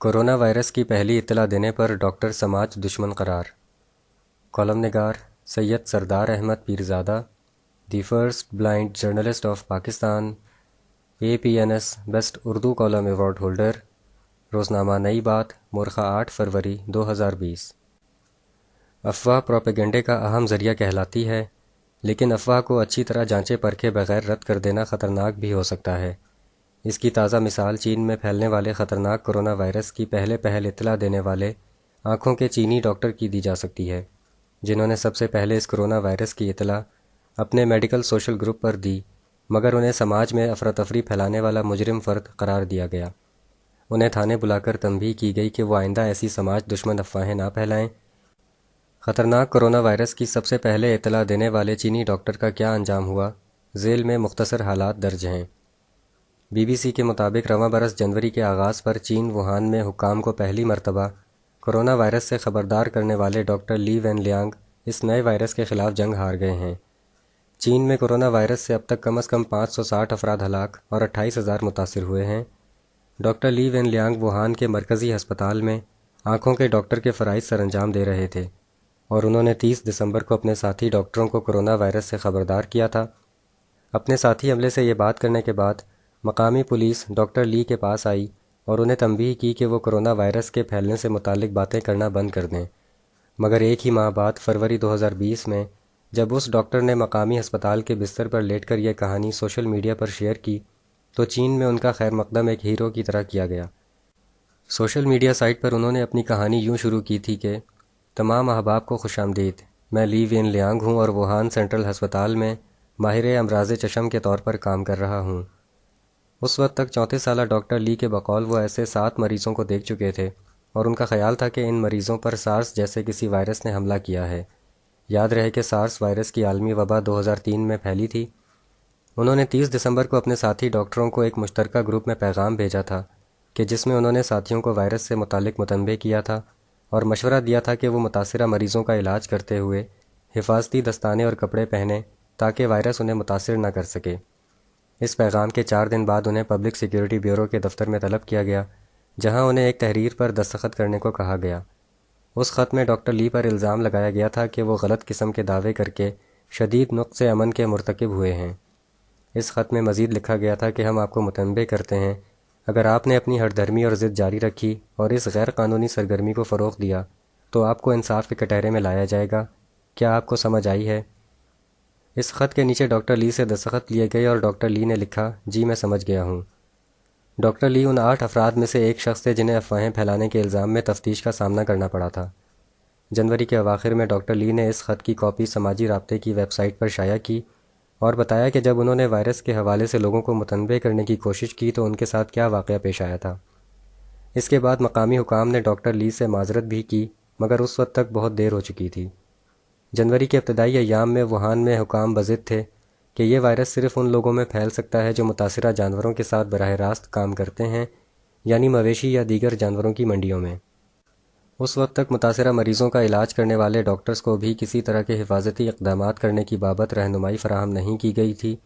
Corona virus کی پہلی اطلاع دینے پر ڈاکٹر سماج دشمن قرار۔ کالم نگار Syed Sardar Ahmed Pirzada, the first blind journalist of Pakistan, APNS best Urdu column award holder, روزنامہ نئی بات، مورخہ 8 فروری 2020۔ افواہ پروپیگنڈے کا اہم ذریعہ کہلاتی ہے، لیکن افواہ کو اچھی طرح جانچے پرکھے بغیر رد کر دینا خطرناک بھی ہو سکتا ہے۔ اس کی تازہ مثال چین میں پھیلنے والے خطرناک کورونا وائرس کی پہل اطلاع دینے والے آنکھوں کے چینی ڈاکٹر کی دی جا سکتی ہے، جنہوں نے سب سے پہلے اس کورونا وائرس کی اطلاع اپنے میڈیکل سوشل گروپ پر دی، مگر انہیں سماج میں افراتفری پھیلانے والا مجرم فرد قرار دیا گیا۔ انہیں تھانے بلا کر تنبیہ کی گئی کہ وہ آئندہ ایسی سماج دشمن افواہیں نہ پھیلائیں۔ خطرناک کورونا وائرس کی سب سے پہلے اطلاع دینے والے چینی ڈاکٹر کا کیا انجام ہوا، ذیل میں مختصر حالات درج ہیں۔ BBC کے مطابق رواں برس جنوری کے آغاز پر چین ووہان میں حکام کو پہلی مرتبہ کورونا وائرس سے خبردار کرنے والے ڈاکٹر لی وین لیانگ اس نئے وائرس کے خلاف جنگ ہار گئے ہیں۔ چین میں کورونا وائرس سے اب تک کم از کم 560 افراد ہلاک اور 28,000 متاثر ہوئے ہیں۔ ڈاکٹر لی وین لیانگ ووہان کے مرکزی ہسپتال میں آنکھوں کے ڈاکٹر کے فرائض سر انجام دے رہے تھے، اور انہوں نے 30 دسمبر کو اپنے ساتھی ڈاکٹروں کو کورونا وائرس سے خبردار کیا تھا۔ اپنے ساتھی عملے سے یہ بات کرنے کے بعد مقامی پولیس ڈاکٹر لی کے پاس آئی اور انہیں تنبیہ کی کہ وہ کورونا وائرس کے پھیلنے سے متعلق باتیں کرنا بند کر دیں، مگر ایک ہی ماہ بعد فروری 2020 میں جب اس ڈاکٹر نے مقامی ہسپتال کے بستر پر لیٹ کر یہ کہانی سوشل میڈیا پر شیئر کی تو چین میں ان کا خیر مقدم ایک ہیرو کی طرح کیا گیا۔ سوشل میڈیا سائٹ پر انہوں نے اپنی کہانی یوں شروع کی تھی کہ تمام احباب کو خوش آمدید، میں لی وین لیانگ ہوں اور ووہان سینٹرل ہسپتال میں ماہر امراض چشم کے طور پر کام کر رہا ہوں۔ اس وقت تک 34 سالہ ڈاکٹر لی کے بقول وہ ایسے 7 مریضوں کو دیکھ چکے تھے، اور ان کا خیال تھا کہ ان مریضوں پر سارس جیسے کسی وائرس نے حملہ کیا ہے۔ یاد رہے کہ سارس وائرس کی عالمی وبا 2003 میں پھیلی تھی۔ انہوں نے 30 دسمبر کو اپنے ساتھی ڈاکٹروں کو ایک مشترکہ گروپ میں پیغام بھیجا تھا کہ جس میں انہوں نے ساتھیوں کو وائرس سے متعلق متنبہ کیا تھا اور مشورہ دیا تھا کہ وہ متاثرہ مریضوں کا علاج کرتے ہوئے حفاظتی دستانے اور کپڑے پہنیں تاکہ وائرس انہیں متاثر نہ کر سکے۔ اس پیغام کے 4 دن بعد انہیں پبلک سیکیورٹی بیورو کے دفتر میں طلب کیا گیا، جہاں انہیں ایک تحریر پر دستخط کرنے کو کہا گیا۔ اس خط میں ڈاکٹر لی پر الزام لگایا گیا تھا کہ وہ غلط قسم کے دعوے کر کے شدید نقص امن کے مرتکب ہوئے ہیں۔ اس خط میں مزید لکھا گیا تھا کہ ہم آپ کو متنبہ کرتے ہیں، اگر آپ نے اپنی ہٹ دھرمی اور ضد جاری رکھی اور اس غیر قانونی سرگرمی کو فروغ دیا تو آپ کو انصاف کے کٹہرے میں لایا جائے گا۔ کیا آپ کو سمجھ آئی ہے؟ اس خط کے نیچے ڈاکٹر لی سے دستخط لیے گئے اور ڈاکٹر لی نے لکھا، جی میں سمجھ گیا ہوں۔ ڈاکٹر لی ان 8 افراد میں سے ایک شخص تھے جنہیں افواہیں پھیلانے کے الزام میں تفتیش کا سامنا کرنا پڑا تھا۔ جنوری کے اواخر میں ڈاکٹر لی نے اس خط کی کاپی سماجی رابطے کی ویب سائٹ پر شائع کی اور بتایا کہ جب انہوں نے وائرس کے حوالے سے لوگوں کو متنبہ کرنے کی کوشش کی تو ان کے ساتھ کیا واقعہ پیش آیا تھا۔ اس کے بعد مقامی حکام نے ڈاکٹر لی سے معذرت بھی کی، مگر اس وقت تک بہت دیر ہو چکی تھی۔ جنوری کے ابتدائی ایام میں ووہان میں حکام بضد تھے کہ یہ وائرس صرف ان لوگوں میں پھیل سکتا ہے جو متاثرہ جانوروں کے ساتھ براہ راست کام کرتے ہیں، یعنی مویشی یا دیگر جانوروں کی منڈیوں میں۔ اس وقت تک متاثرہ مریضوں کا علاج کرنے والے ڈاکٹرز کو بھی کسی طرح کے حفاظتی اقدامات کرنے کی بابت رہنمائی فراہم نہیں کی گئی تھی۔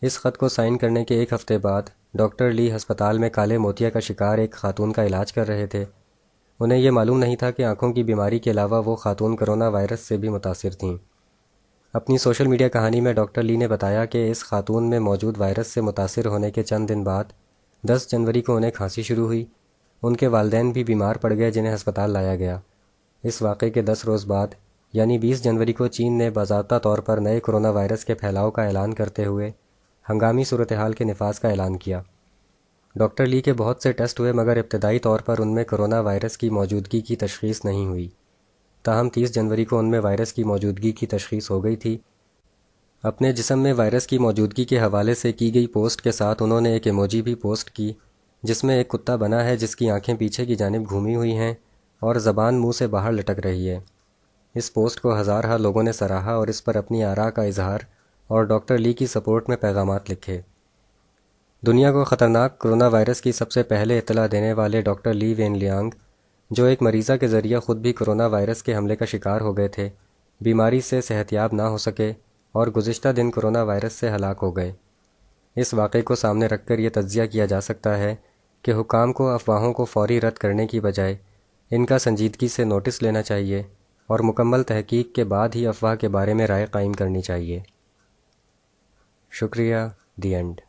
اس خط کو سائن کرنے کے 1 ہفتے بعد ڈاکٹر لی ہسپتال میں کالے موتیا کا شکار ایک خاتون کا علاج کر رہے تھے۔ انہیں یہ معلوم نہیں تھا کہ آنکھوں کی بیماری کے علاوہ وہ خاتون کورونا وائرس سے بھی متاثر تھیں۔ اپنی سوشل میڈیا کہانی میں ڈاکٹر لی نے بتایا کہ اس خاتون میں موجود وائرس سے متاثر ہونے کے چند دن بعد 10 جنوری کو انہیں کھانسی شروع ہوئی۔ ان کے والدین بھی بیمار پڑ گئے جنہیں ہسپتال لایا گیا۔ اس واقعے کے 10 روز بعد یعنی 20 جنوری کو چین نے باضابطہ طور پر نئے کورونا وائرس کے پھیلاؤ کا اعلان کرتے ہوئے ہنگامی صورتحال کے نفاذ کا اعلان کیا۔ ڈاکٹر لی کے بہت سے ٹیسٹ ہوئے مگر ابتدائی طور پر ان میں کورونا وائرس کی موجودگی کی تشخیص نہیں ہوئی۔ تاہم 30 جنوری کو ان میں وائرس کی موجودگی کی تشخیص ہو گئی تھی۔ اپنے جسم میں وائرس کی موجودگی کے حوالے سے کی گئی پوسٹ کے ساتھ انہوں نے ایک ایموجی بھی پوسٹ کی جس میں ایک کتا بنا ہے جس کی آنکھیں پیچھے کی جانب گھومی ہوئی ہیں اور زبان منہ سے باہر لٹک رہی ہے۔ اس پوسٹ کو ہزارہ لوگوں نے سراہا اور اس پر اپنی آراء کا اظہار اور ڈاکٹر لی کی سپورٹ میں پیغامات لکھے۔ دنیا کو خطرناک کورونا وائرس کی سب سے پہلے اطلاع دینے والے ڈاکٹر لی وین لیانگ، جو ایک مریضہ کے ذریعہ خود بھی کورونا وائرس کے حملے کا شکار ہو گئے تھے، بیماری سے صحتیاب نہ ہو سکے اور گزشتہ دن کورونا وائرس سے ہلاک ہو گئے۔ اس واقعے کو سامنے رکھ کر یہ تجزیہ کیا جا سکتا ہے کہ حکام کو افواہوں کو فوری رد کرنے کی بجائے ان کا سنجیدگی سے نوٹس لینا چاہیے اور مکمل تحقیق کے بعد ہی افواہ کے بارے میں رائے قائم کرنی چاہیے۔ شکریہ، دی اینڈ۔